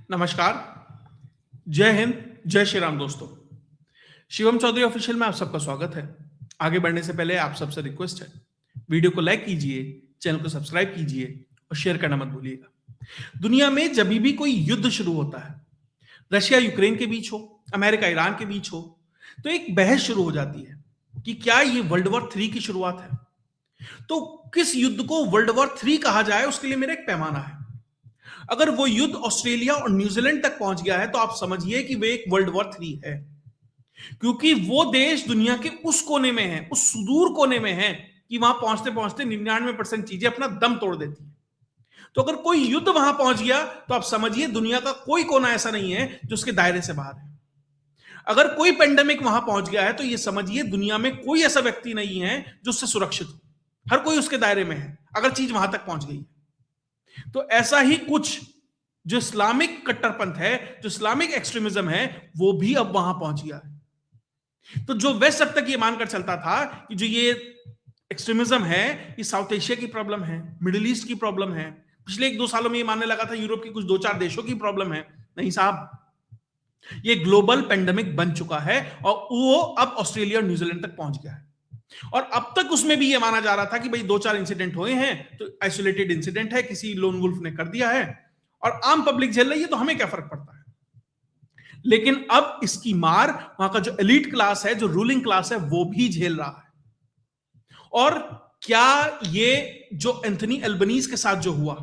नमस्कार, जय हिंद, जय श्री राम दोस्तों। शिवम चौधरी ऑफिशियल में आप सबका स्वागत है। आगे बढ़ने से पहले आप सबसे रिक्वेस्ट है, वीडियो को लाइक कीजिए, चैनल को सब्सक्राइब कीजिए और शेयर करना मत भूलिएगा। दुनिया में जब भी कोई युद्ध शुरू होता है, रशिया यूक्रेन के बीच हो, अमेरिका ईरान के बीच हो, तो एक बहस शुरू हो जाती है कि क्या ये वर्ल्ड वॉर 3 की शुरुआत है। तो किस युद्ध को वर्ल्ड वॉर 3 कहा जाए, उसके लिए मेरा एक पैमाना है। अगर वो युद्ध ऑस्ट्रेलिया और न्यूजीलैंड तक पहुंच गया है तो आप समझिए कि वे एक वर्ल्ड वॉर 3 है, क्योंकि वो देश दुनिया के उस कोने में है, उस सुदूर कोने में है कि वहां पहुंचते पहुंचते 99% चीजें अपना दम तोड़ देती है। तो अगर कोई युद्ध वहां पहुंच गया तो आप समझिए दुनिया का कोई कोना ऐसा नहीं है जो उसके दायरे से बाहर है। अगर कोई पेंडेमिक वहां पहुंच गया है तो ये समझिए दुनिया में कोई ऐसा व्यक्ति नहीं है जो उससे सुरक्षित हो। हर कोई उसके दायरे में है अगर चीज वहां तक पहुंच गई है। तो ऐसा ही कुछ जो इस्लामिक कट्टरपंथ है, जो इस्लामिक एक्सट्रीमिज्म है, वो भी अब वहां पहुंच गया है। तो जो वेस्ट अब तक ये मानकर चलता था कि जो ये एक्सट्रीमिज्म है ये साउथ एशिया की प्रॉब्लम है, मिडिल ईस्ट की प्रॉब्लम है, पिछले 1-2 सालों में ये मानने लगा था यूरोप की कुछ 2-4 देशों की प्रॉब्लम है। नहीं साहब, ये ग्लोबल पेंडेमिक बन चुका है और वो अब ऑस्ट्रेलिया और न्यूजीलैंड तक पहुंच गया है। और अब तक उसमें भी ये माना जा रहा था कि भाई 2-4 इंसिडेंट हुए हैं तो आइसोलेटेड इंसिडेंट है, किसी लोन वुल्फ ने कर दिया है और आम पब्लिक झेल रही है, तो हमें क्या फर्क पड़ता है। लेकिन अब इसकी मार वहां का जो एलीट क्लास है, जो रूलिंग क्लास है, वो भी झेल रहा है। और क्या ये जो एंथनी एल्बनीज के साथ जो हुआ,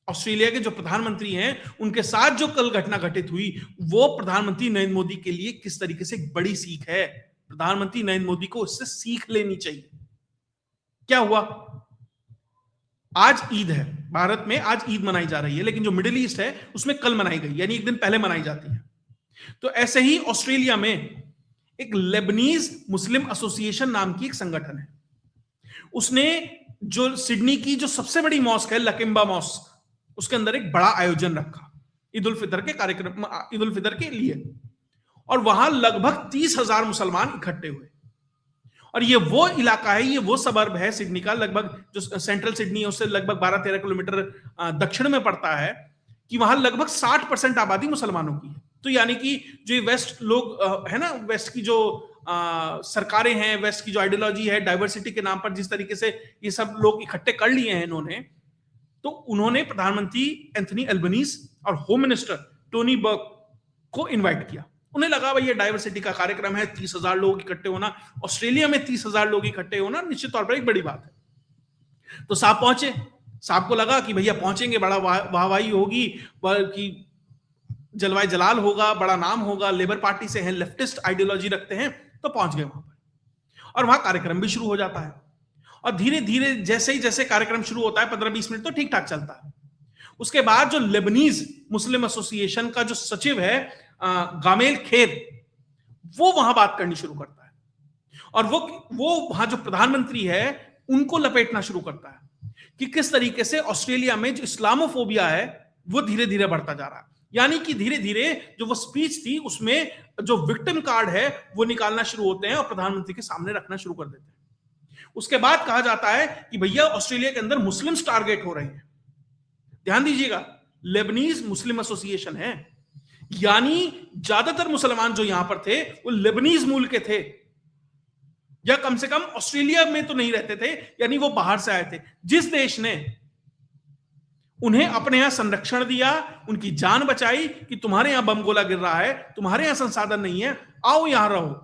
ऑस्ट्रेलिया के जो प्रधानमंत्री हैं उनके साथ जो कल घटना घटित हुई, वो प्रधानमंत्री नरेंद्र मोदी के लिए किस तरीके से एक बड़ी सीख है। प्रधानमंत्री नरेंद्र मोदी को इससे सीख लेनी चाहिए। क्या हुआ, आज ईद है, भारत में आज ईद मनाई जा रही है, लेकिन जो मिडिल ईस्ट है उसमें कल मनाई गई, यानी एक दिन पहले मनाई जाती है। तो ऐसे ही ऑस्ट्रेलिया में एक लेबनीज मुस्लिम एसोसिएशन नाम की एक संगठन है, उसने जो सिडनी की जो सबसे बड़ी मॉस्क है, लकिम्बा मॉस्क, उसके अंदर एक बड़ा आयोजन रखा ईद उल फितर के कार्यक्रम, ईद उल फितर के लिए। और वहां लगभग 30,000 मुसलमान इकट्ठे हुए। और ये वो इलाका है, ये वो सबर्ब है सिडनी का, लगभग जो सेंट्रल सिडनी है उससे लगभग 12-13 किलोमीटर दक्षिण में पड़ता है, कि वहां लगभग 60% आबादी मुसलमानों की है। तो यानी कि जो वेस्ट लोग है ना, वेस्ट की जो सरकारें हैं, वेस्ट की जो आइडियोलॉजी है, डाइवर्सिटी के नाम पर जिस तरीके से ये सब लोग इकट्ठे कर लिए हैं इन्होंने, तो उन्होंने प्रधानमंत्री एंथनी एल्बनीज और होम मिनिस्टर टोनी बर्ग को इन्वाइट किया। उन्हें लगा भाई ये डाइवर्सिटी का कार्यक्रम है, 30,000 लोग इकट्ठे होना, ऑस्ट्रेलिया में 30,000 लोग इकट्ठे होना निश्चित तौर पर एक बड़ी बात है। तो साहब पहुंचे, साहब को लगा कि भैया पहुंचेंगे, बड़ा वाहवाही होगी, कि जलवाय जलाल होगा, बड़ा नाम होगा, लेबर पार्टी से हैं, लेफ्टिस्ट आइडियोलॉजी रखते हैं, तो पहुंच गए वहां पर। और वहां कार्यक्रम भी शुरू हो जाता है। और धीरे धीरे जैसे ही जैसे कार्यक्रम शुरू होता है, 15-20 मिनट तो ठीक ठाक चलता है। उसके बाद जो लेबनीज मुस्लिम एसोसिएशन का जो सचिव है गामेल खेर, वो वहां बात करनी शुरू करता है और वो वहां जो प्रधानमंत्री है उनको लपेटना शुरू करता है कि किस तरीके से ऑस्ट्रेलिया में जो इस्लामोफोबिया है वो धीरे धीरे बढ़ता जा रहा है। यानी कि धीरे धीरे जो वो स्पीच थी उसमें जो विक्टिम कार्ड है वो निकालना शुरू होते हैं और प्रधानमंत्री के सामने रखना शुरू कर देते हैं। उसके बाद कहा जाता है कि भैया ऑस्ट्रेलिया के अंदर मुस्लिम्स टारगेट हो रहे हैं। ध्यान दीजिएगा, लेबनीज मुस्लिम एसोसिएशन है, यानी ज्यादातर मुसलमान जो यहां पर थे वो लेबनीज मूल के थे, या कम से कम ऑस्ट्रेलिया में तो नहीं रहते थे, यानी वो बाहर से आए थे। जिस देश ने उन्हें अपने यहां संरक्षण दिया, उनकी जान बचाई कि तुम्हारे यहां बम गोला गिर रहा है, तुम्हारे यहां संसाधन नहीं है, आओ यहां रहो,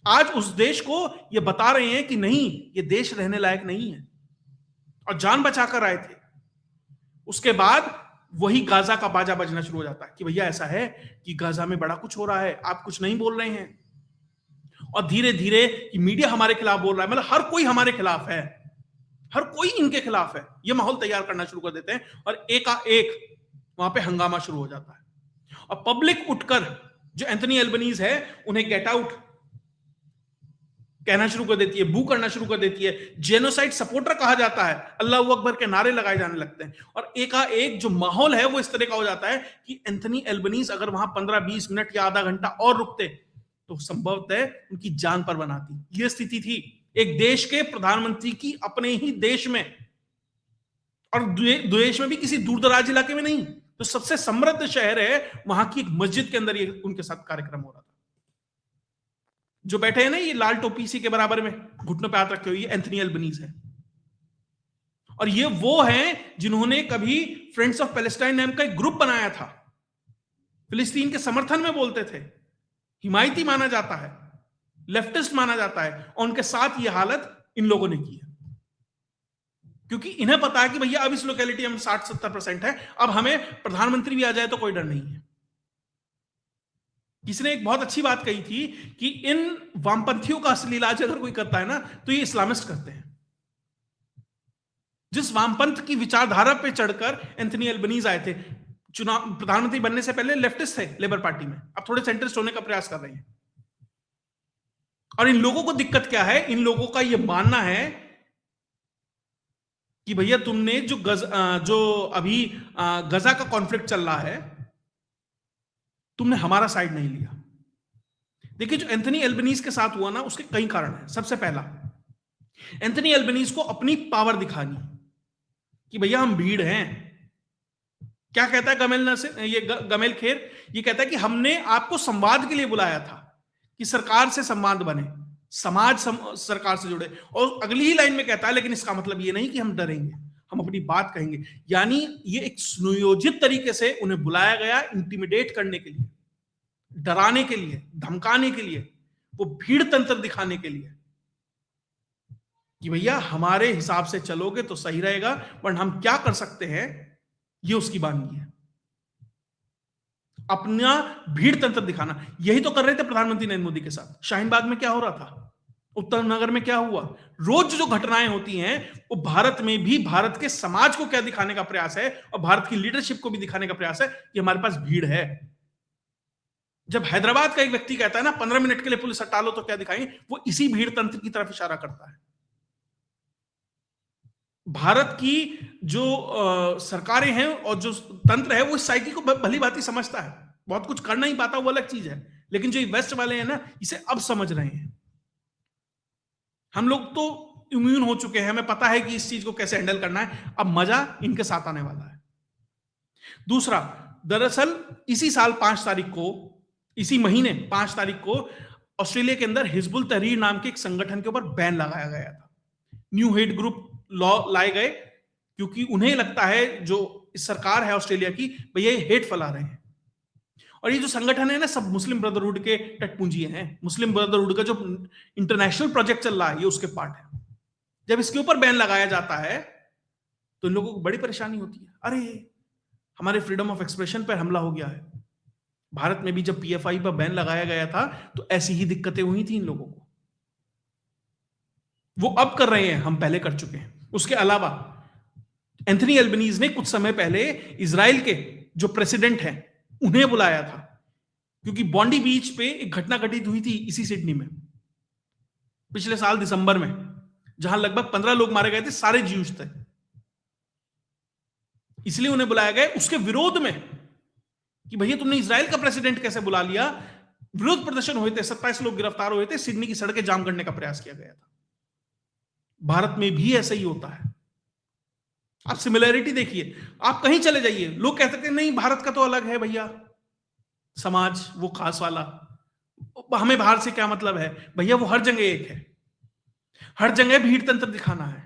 आज उस देश को ये बता रहे हैं कि नहीं, ये देश रहने लायक नहीं है, और जान बचाकर आए थे। उसके बाद वही गाजा का बाजा बजना शुरू हो जाता है कि भैया ऐसा है कि गाजा में बड़ा कुछ हो रहा है, आप कुछ नहीं बोल रहे हैं। और धीरे धीरे मीडिया हमारे खिलाफ बोल रहा है, मतलब हर कोई हमारे खिलाफ है, हर कोई इनके खिलाफ है, ये माहौल तैयार करना शुरू कर देते हैं और एकाएक वहां पे हंगामा शुरू हो जाता है। और पब्लिक उठकर, जो एंथनी एल्बनीज है, उन्हें गेट आउट कहना शुरू कर देती है, बू करना शुरू कर देती है, जेनोसाइड सपोर्टर कहा जाता है, अल्लाह अकबर के नारे लगाए जाने लगते हैं। और एकाएक जो माहौल है वो इस तरह का हो जाता है कि एंथनी एल्बनीज अगर वहां 15-20 मिनट या आधा घंटा और रुकते तो संभवतः उनकी जान पर बनाती। यह स्थिति थी एक देश के प्रधानमंत्री की अपने ही देश में, और देश में भी किसी दूर दराज इलाके में नहीं, जो सबसे समृद्ध शहर है, वहां की एक मस्जिद के अंदर ये उनके साथ कार्यक्रम हो रहा था। जो बैठे हैं ना, ये लाल टोपी सी के बराबर में घुटनों पे हाथ रखे हुए, ये एंथनी अल्बनीज है। और ये वो हैं जिन्होंने कभी फ्रेंड्स ऑफ पैलेस्टाइन नाम का एक ग्रुप बनाया था, फिलिस्तीन के समर्थन में बोलते थे, हिमायती माना जाता है, लेफ्टिस्ट माना जाता है, और उनके साथ ये हालत इन लोगों ने की है। क्योंकि इन्हें पता है कि भैया अब इस लोकेलिटी में 60-70% है, अब हमें प्रधानमंत्री भी आ जाए तो कोई डर नहीं है। किसी ने एक बहुत अच्छी बात कही थी कि इन वामपंथियों का असली इलाज अगर कोई करता है ना, तो ये इस्लामिस्ट करते हैं। जिस वामपंथ की विचारधारा पे चढ़कर एंथनी अल्बनीज आए थे, चुनाव प्रधानमंत्री बनने से पहले लेफ्टिस्ट थे लेबर पार्टी में, अब थोड़े सेंट्रिस्ट होने का प्रयास कर रहे हैं। और इन लोगों को दिक्कत क्या है? इन लोगों का यह मानना है कि भैया तुमने जो अभी गजा का कॉन्फ्लिक्ट चल रहा है, तुमने हमारा साइड नहीं लिया। देखिए, जो एंथनी अल्बनीज के साथ हुआ ना, उसके कई कारण हैं। सबसे पहला, एंथनी अल्बनीज को अपनी पावर दिखानी कि भैया हम भीड़ हैं। क्या कहता है गमेल खेर? ये कहता है कि हमने आपको संवाद के लिए बुलाया था, कि सरकार से संवाद बने, सरकार से जुड़े। और अगली ही लाइन में कहता है, लेकिन इसका मतलब ये नहीं कि हम डरेंगे, हम अपनी बात कहेंगे। यानी ये एक सुनियोजित तरीके से उन्हें बुलाया गया, इंटिमिडेट करने के लिए, डराने के लिए, धमकाने के लिए, वो भीड़ तंत्र दिखाने के लिए कि भैया हमारे हिसाब से चलोगे तो सही रहेगा, वरना हम क्या कर सकते हैं, ये उसकी बानगी है। अपना भीड़ तंत्र दिखाना। यही तो कर रहे थे प्रधानमंत्री नरेंद्र मोदी के साथ। शाहीन बाग में क्या हो रहा था, उत्तम नगर में क्या हुआ, रोज जो घटनाएं होती हैं, वो भारत में भी भारत के समाज को क्या दिखाने का प्रयास है, और भारत की लीडरशिप को भी दिखाने का प्रयास है कि हमारे पास भीड़ है। जब हैदराबाद का एक व्यक्ति कहता है ना 15 मिनट के लिए पुलिस हटा लो तो क्या दिखाएंगे, वो इसी भीड़ तंत्र की तरफ इशारा करता है। भारत की जो सरकारें हैं और जो तंत्र है, वो इस साइकिल को भली भांति समझता है। बहुत कुछ कर नहीं पाता, वो अलग चीज है, लेकिन जो वेस्ट वाले हैं ना, इसे अब समझ रहे हैं। हम लोग तो इम्यून हो चुके हैं, हमें पता है कि इस चीज को कैसे हैंडल करना है। अब मजा इनके साथ आने वाला है। दूसरा, दरअसल इसी साल 5 तारीख को, इसी महीने 5 तारीख को ऑस्ट्रेलिया के अंदर हिजबुल तहरीर नाम के एक संगठन के ऊपर बैन लगाया गया था। न्यू हेट ग्रुप लॉ लाए गए, क्योंकि उन्हें लगता है, जो सरकार है ऑस्ट्रेलिया की, भैया ये हेट फैला रहे हैं। और ये जो संगठन है ना, सब मुस्लिम ब्रदरहुड के टटपुंजिए हैं। मुस्लिम ब्रदरहुड का जो इंटरनेशनल प्रोजेक्ट चल रहा है, ये उसके पार्ट है। जब इसके ऊपर बैन लगाया जाता है तो इन लोगों को बड़ी परेशानी होती है। अरे, हमारे फ्रीडम ऑफ एक्सप्रेशन पर हमला हो गया है। भारत में भी जब पीएफआई पर बैन लगाया गया था, तो ऐसी ही दिक्कतें हुई थी इन लोगों को। वो अब कर रहे हैं, हम पहले कर चुके हैं। उसके अलावा एंथनी अल्बनीज ने कुछ समय पहले इजराइल के जो प्रेसिडेंट हैं, उन्हें बुलाया था, क्योंकि बॉन्डी बीच पे एक घटना घटित हुई थी इसी सिडनी में पिछले साल दिसंबर में, जहां लगभग 15 लोग मारे गए थे, सारे ज्यूज थे। इसलिए उन्हें बुलाया गया उसके विरोध में, कि भैया तुमने इजराइल का प्रेसिडेंट कैसे बुला लिया। विरोध प्रदर्शन हुए थे, 27 लोग गिरफ्तार हुए थे, सिडनी की सड़कें जाम करने का प्रयास किया गया था। भारत में भी ऐसा ही होता है। आप सिमिलैरिटी देखिए, आप कहीं चले जाइए, लोग कहते हैं नहीं भारत का तो अलग है भैया समाज, वो खास वाला, हमें बाहर से क्या मतलब है। भैया वो हर जगह एक है, हर जगह भीड़ तंत्र दिखाना है,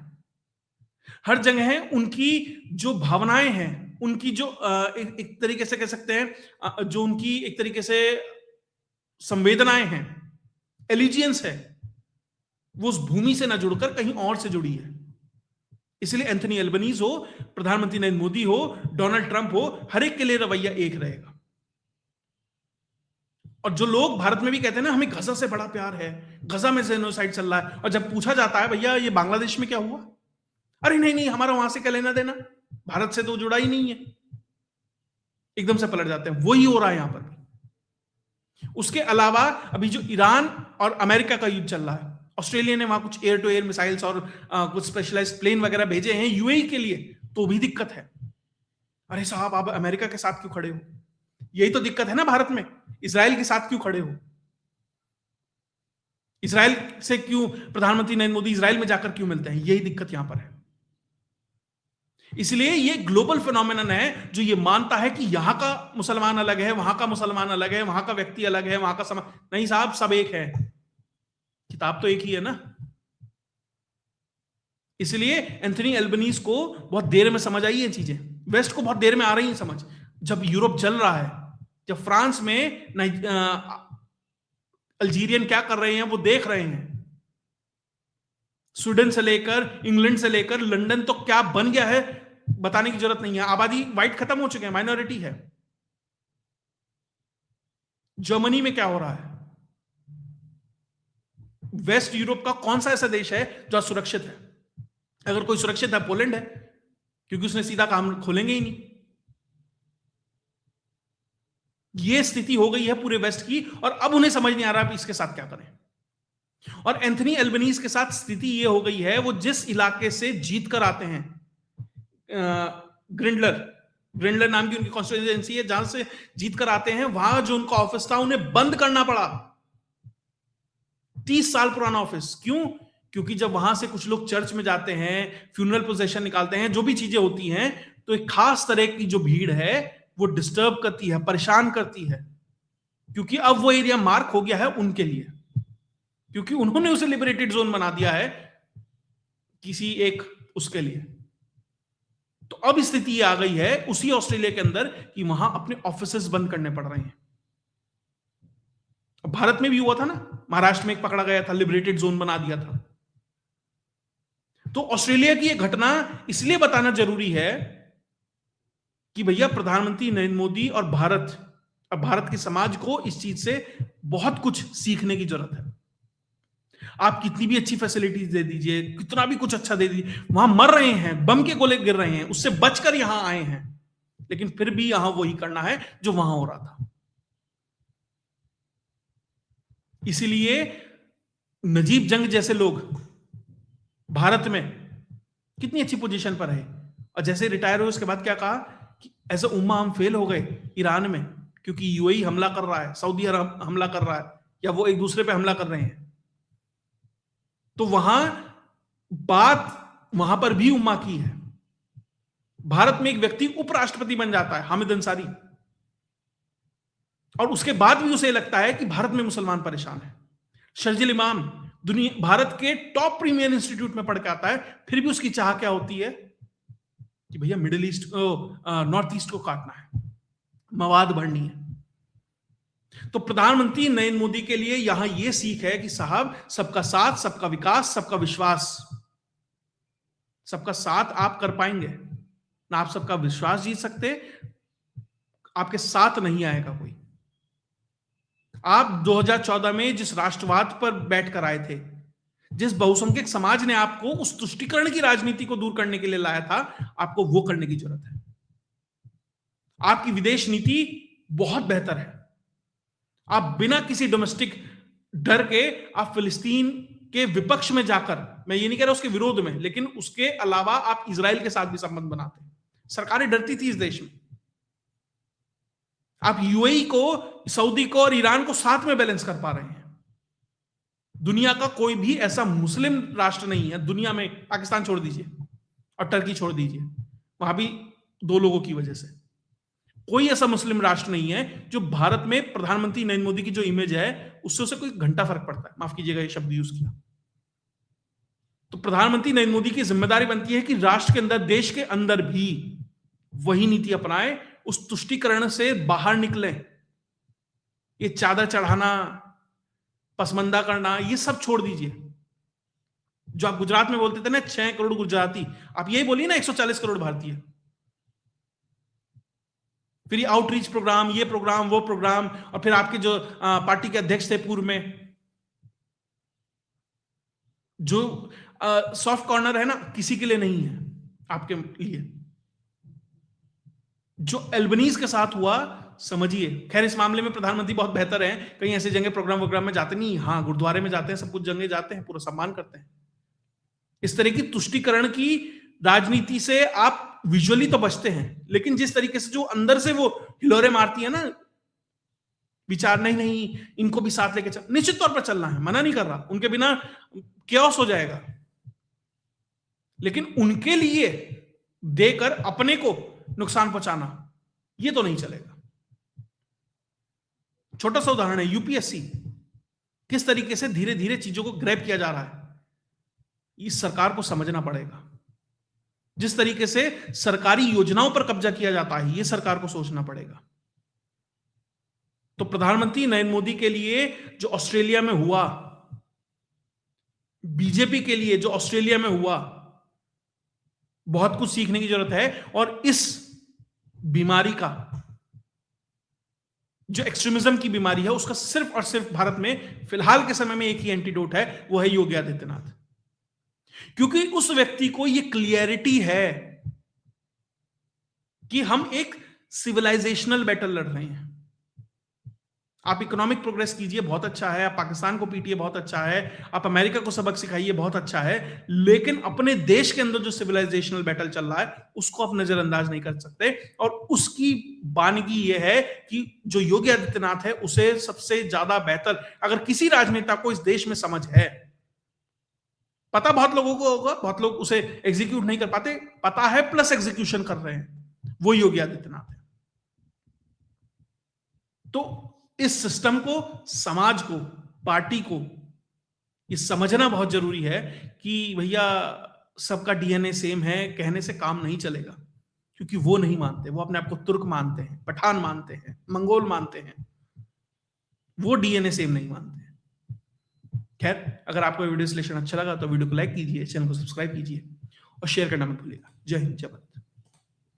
हर जगह है उनकी जो भावनाएं हैं, उनकी जो एक तरीके से कह सकते हैं, जो उनकी एक तरीके से संवेदनाएं हैं, एलिजियंस है, वो उस भूमि से ना जुड़कर कहीं और से जुड़ी है। इसलिए एंथनी अल्बनीज हो, प्रधानमंत्री नरेंद्र मोदी हो, डोनाल्ड ट्रंप हो, हर एक के लिए रवैया एक रहेगा। और जो लोग भारत में भी कहते हैं ना हमें गजा से बड़ा प्यार है, गजा में जेनोसाइड चल रहा है, और जब पूछा जाता है भैया ये बांग्लादेश में क्या हुआ, अरे नहीं नहीं हमारा वहां से क्या लेना देना, भारत से तो जुड़ा ही नहीं है, एकदम से पलट जाते हैं। वही हो रहा है यहां पर भी। उसके अलावा अभी जो ईरान और अमेरिका का युद्ध चल रहा है, ऑस्ट्रेलिया ने वहां कुछ एयर टू एयर मिसाइल्स और कुछ स्पेशलाइज्ड प्लेन वगैरह भेजे हैं यूएई के लिए, तो भी दिक्कत है। अरे साहब, आप अमेरिका के साथ क्यों खड़े हो? यही तो दिक्कत है ना भारत में, इजराइल के साथ क्यों खड़े हो? इजराइल से क्यों प्रधानमंत्री नरेंद्र मोदी इजराइल में जाकर क्यों मिलते हैं? यही दिक्कत यहां पर है। इसलिए ये ग्लोबल फिनोमेनन है जो ये मानता है कि यहां का मुसलमान अलग है, वहां का मुसलमान अलग है, वहां का व्यक्ति अलग है, वहां का समाज नहीं साहब, सब एक है, किताब तो एक ही है ना। इसलिए एंथनी एल्बनीज को बहुत देर में समझ आई ये चीजें, वेस्ट को बहुत देर में आ रही है समझ। जब यूरोप जल रहा है, जब फ्रांस में अल्जीरियन क्या कर रहे हैं वो देख रहे हैं, स्वीडन से लेकर इंग्लैंड से लेकर लंदन तो क्या बन गया है बताने की जरूरत नहीं है। आबादी वाइट खत्म हो चुके हैं, माइनॉरिटी है। जर्मनी में क्या हो रहा है, वेस्ट यूरोप का कौन सा ऐसा देश है जो सुरक्षित है? अगर कोई सुरक्षित है, पोलैंड है, क्योंकि उसने सीधा काम खोलेंगे ही नहीं। यह स्थिति हो गई है पूरे वेस्ट की, और अब उन्हें समझ नहीं आ रहा इसके साथ क्या करें। और एंथनी एल्बनीज के साथ स्थिति यह हो गई है, वो जिस इलाके से जीत कर आते हैं, ग्रिंडलर नाम की उनकी कॉन्स्टिट्यूएंसी है, जहां से जीत कर आते हैं, वहां जो उनका ऑफिस था उन्हें बंद करना पड़ा। 30 साल पुराना ऑफिस। क्यों? क्योंकि जब वहां से कुछ लोग चर्च में जाते हैं, फ्यूनरल प्रोसेशन निकालते हैं, जो भी चीजें होती हैं, तो एक खास तरह की जो भीड़ है वो डिस्टर्ब करती है, परेशान करती है, क्योंकि अब वो एरिया मार्क हो गया है उनके लिए, क्योंकि उन्होंने उसे लिबरेटेड जोन बना दिया है किसी एक उसके लिए। तो अब स्थिति आ गई है उसी ऑस्ट्रेलिया के अंदर कि वहां अपने ऑफिसेस बंद करने पड़ रहे हैं। भारत में भी हुआ था ना, महाराष्ट्र में एक पकड़ा गया था, लिबरेटेड जोन बना दिया था। तो ऑस्ट्रेलिया की यह घटना इसलिए बताना जरूरी है कि भैया प्रधानमंत्री नरेंद्र मोदी और भारत के समाज को इस चीज से बहुत कुछ सीखने की जरूरत है। आप कितनी भी अच्छी फैसिलिटीज दे दीजिए, कितना भी कुछ अच्छा दे दीजिए, वहां मर रहे हैं, बम के गोले गिर रहे हैं, उससे बचकर यहां आए हैं, लेकिन फिर भी यहां वही करना है जो वहां हो रहा था। इसीलिए नजीब जंग जैसे लोग भारत में कितनी अच्छी पोजीशन पर है, और जैसे रिटायर हुए उसके बाद क्या कहा कि एज अ उम्मा हम फेल हो गए ईरान में, क्योंकि यूएई हमला कर रहा है, सऊदी अरब हमला कर रहा है, या वो एक दूसरे पे हमला कर रहे हैं। तो वहां पर भी उम्मा की है। भारत में एक व्यक्ति उपराष्ट्रपति बन जाता है, हामिद अंसारी, और उसके बाद भी उसे लगता है कि भारत में मुसलमान परेशान है। शर्जिल इमाम भारत के टॉप प्रीमियर इंस्टीट्यूट में पढ़ के आता है, फिर भी उसकी चाह क्या होती है कि भैया मिडिल ईस्ट नॉर्थ ईस्ट को काटना है, मवाद बढ़नी है। तो प्रधानमंत्री नरेंद्र मोदी के लिए यहां यह सीख है कि साहब, सबका साथ, सबका विकास, सबका विश्वास। सबका साथ आप कर पाएंगे ना, आप सबका विश्वास जीत सकते, आपके साथ नहीं आएगा कोई। आप 2014 में जिस राष्ट्रवाद पर बैठकर आए थे, जिस बहुसंख्यक समाज ने आपको उस तुष्टीकरण की राजनीति को दूर करने के लिए लाया था, आपको वो करने की जरूरत है। आपकी विदेश नीति बहुत बेहतर है। आप बिना किसी डोमेस्टिक डर के आप फिलिस्तीन के विपक्ष में जाकर, मैं ये नहीं कह रहा उसके विरोध में, लेकिन उसके अलावा आप इजराइल के साथ भी संबंध बनाते हैं। सरकारें डरती थी इस देश में। आप यूएई को, सऊदी को और ईरान को साथ में बैलेंस कर पा रहे हैं। दुनिया का कोई भी ऐसा मुस्लिम राष्ट्र नहीं है दुनिया में, पाकिस्तान छोड़ दीजिए और टर्की छोड़ दीजिए, वहां भी 2 लोगों की वजह से, कोई ऐसा मुस्लिम राष्ट्र नहीं है जो भारत में प्रधानमंत्री नरेंद्र मोदी की जो इमेज है उससे उसे कोई घंटा फर्क पड़ता है। माफ कीजिएगा ये शब्द यूज किया। तो प्रधानमंत्री नरेंद्र मोदी की जिम्मेदारी बनती है कि राष्ट्र के अंदर, देश के अंदर भी वही नीति अपनाए, उस तुष्टीकरण से बाहर निकले। ये चादर चढ़ाना, पसमंदा करना, ये सब छोड़ दीजिए। जो आप गुजरात में बोलते थे ना 6 करोड़ गुजराती, आप यही बोलिए ना 140 करोड़ भारतीय। फिर ये आउटरीच प्रोग्राम, ये प्रोग्राम, वो प्रोग्राम, और फिर आपके जो पार्टी के अध्यक्ष थे पूर्व में, जो सॉफ्ट कॉर्नर है ना, किसी के लिए नहीं है, आपके लिए। जो एल्बनीज के साथ हुआ, समझिए। खैर इस मामले में प्रधानमंत्री बहुत बेहतर हैं, कहीं ऐसे जंगे प्रोग्राम में जाते नहीं, हाँ गुरुद्वारे में जाते हैं, सब कुछ जंगे जाते हैं, पूरा सम्मान करते हैं। इस तरह की तुष्टीकरण की राजनीति से आप विजुअली तो बचते हैं, लेकिन जिस तरीके से जो अंदर से वो हिलोरे मारती है ना विचार, नहीं इनको भी साथ लेके चल, निश्चित तौर पर चलना है, मना नहीं कर रहा, उनके बिना क्योस हो जाएगा, लेकिन उनके लिए देकर अपने को नुकसान पहुंचाना, ये तो नहीं चलेगा। छोटा सा उदाहरण है, यूपीएससी किस तरीके से धीरे धीरे चीजों को ग्रैब किया जा रहा है, इस सरकार को समझना पड़ेगा। जिस तरीके से सरकारी योजनाओं पर कब्जा किया जाता है, यह सरकार को सोचना पड़ेगा। तो प्रधानमंत्री नरेंद्र मोदी के लिए जो ऑस्ट्रेलिया में हुआ, बीजेपी के लिए जो ऑस्ट्रेलिया में हुआ, बहुत कुछ सीखने की जरूरत है। और इस बीमारी का, जो एक्सट्रीमिज्म की बीमारी है, उसका सिर्फ और सिर्फ भारत में फिलहाल के समय में एक ही एंटीडोट है, वो है योगी आदित्यनाथ। क्योंकि उस व्यक्ति को यह क्लियरिटी है कि हम एक सिविलाइजेशनल बैटल लड़ रहे हैं। आप इकोनॉमिक प्रोग्रेस कीजिए, बहुत अच्छा है। आप पाकिस्तान को पीटिए, बहुत अच्छा है। आप अमेरिका को सबक सिखाइए, बहुत अच्छा है। लेकिन अपने देश के अंदर जो सिविलाइजेशनल बैटल चल रहा है, उसको आप नजरअंदाज नहीं कर सकते। और उसकी बानगी यह है कि जो योगी आदित्यनाथ है, उसे सबसे ज्यादा बेहतर, अगर किसी राजनेता को इस देश में समझ है, पता बहुत लोगों को होगा, बहुत लोग उसे एग्जीक्यूट नहीं कर पाते, पता है प्लस एग्जीक्यूशन कर रहे हैं, वो योगी आदित्यनाथ है। तो इस सिस्टम को, समाज को, पार्टी को ये समझना बहुत जरूरी है कि भैया सबका डीएनए सेम है कहने से काम नहीं चलेगा। क्योंकि वो नहीं मानते, वो अपने आप को तुर्क मानते हैं, पठान मानते हैं, मंगोल मानते हैं, वो डीएनए सेम नहीं मानते हैं। खैर, अगर आपको वीडियो विश्लेषण अच्छा लगा तो वीडियो को लाइक कीजिए, चैनल को सब्सक्राइब कीजिए और शेयर करना मत भूलिएगा। जय हिंद, जय भारत।